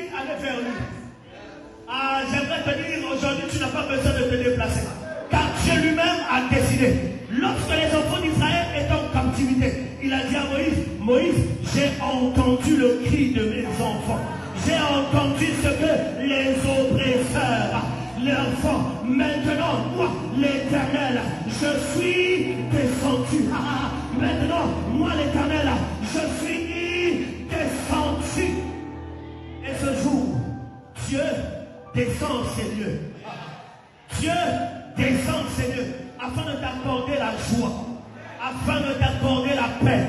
qui allait vers lui. Ah, j'aimerais te dire, aujourd'hui, tu n'as pas besoin de te déplacer. Car Dieu lui-même a décidé. Lorsque les enfants d'Israël étaient en captivité, il a dit à Moïse, Moïse, j'ai entendu le cri de mes enfants. J'ai entendu ce que les oppresseurs leur font. Maintenant, moi, l'Éternel, je suis descendu. Maintenant, moi, l'Éternel, je suis descendu. Et ce jour, Dieu descend en ces lieux. Dieu descend en ces lieux afin de t'accorder la joie, afin de t'accorder la paix,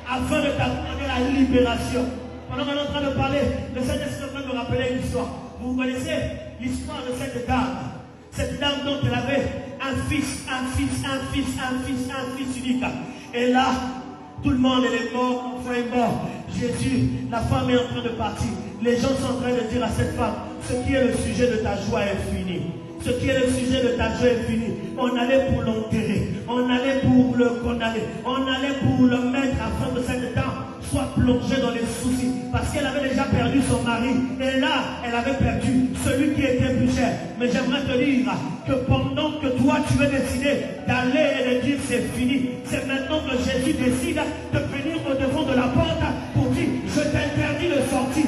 afin de t'accorder la libération. Pendant qu'on est en train de parler, le Saint-Esprit est en train de me rappeler une histoire. Vous connaissez l'histoire de cette dame dont elle avait un fils unique. Et là, tout le monde est mort, l'enfant est mort. Jésus, la femme est en train de partir. Les gens sont en train de dire à cette femme, ce qui est le sujet de ta joie est fini. Ce qui est le sujet de ta joie est fini. On allait pour l'enterrer. On allait pour le condamner. On allait pour le mettre afin que cette dame soit plongée dans les soucis. Parce qu'elle avait déjà perdu son mari. Et là, elle avait perdu celui qui était plus cher. Mais j'aimerais te dire que pendant que toi, tu veux décider d'aller et de dire c'est fini, c'est maintenant que Jésus décide de venir au devant de la porte pour dire, je t'interdis de sortir.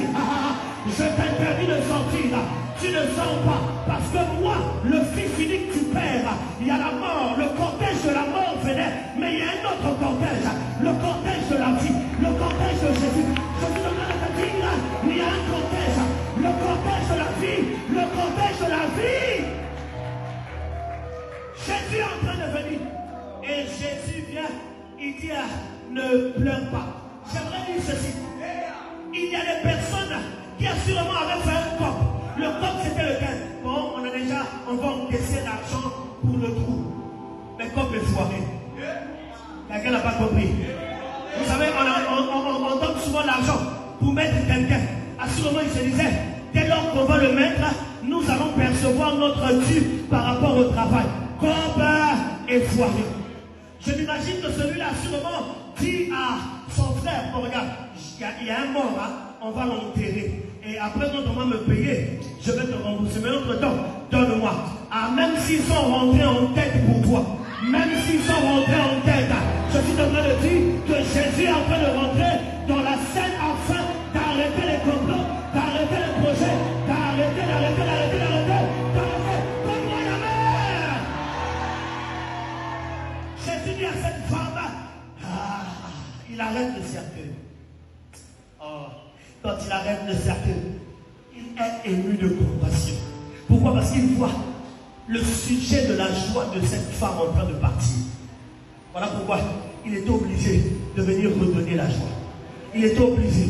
Je t'interdis de sortir. Tu ne sors pas. Parce que moi, le fils unique du Père, il y a la mort, le cortège de la mort venait, mais il y a un autre cortège, le cortège de la vie, le cortège de Jésus. Je suis en train de te dire, il y a un cortège, le cortège de la vie, le cortège de la vie. Jésus est en train de venir. Et Jésus vient, il dit, ne pleure pas. J'aimerais dire ceci. Il y a des personnes qui assurément avaient fait un cop. Le cop c'était lequel? Bon, on va encaisser l'argent pour le trou. Mais cop est foiré. Quelqu'un n'a pas compris. Vous savez, on donne souvent l'argent pour mettre quelqu'un. Assurément, il se disait, dès lors qu'on va le mettre, nous allons percevoir notre dû par rapport au travail. Cop est foiré. Je m'imagine que celui-là, assurément, dit à son frère, oh, regarde, il y a un mort, hein, on va l'enterrer. Et après, quand on va me payer, je vais te rembourser. Mais entre-temps, donne-moi. Ah, même s'ils sont rentrés en tête pour toi, même s'ils sont rentrés en tête, je suis en train de dire que Jésus est en train de rentrer dans la scène afin d'arrêter les complots, d'arrêter les projets, d'arrêter. Donne-moi la main. Jésus dit à cette femme, il arrête le cercueil. Oh. Quand il arrête le cercueil, il est ému de compassion. Pourquoi? Parce qu'il voit le sujet de la joie de cette femme en train de partir. Voilà pourquoi il est obligé de venir redonner la joie. Il est obligé.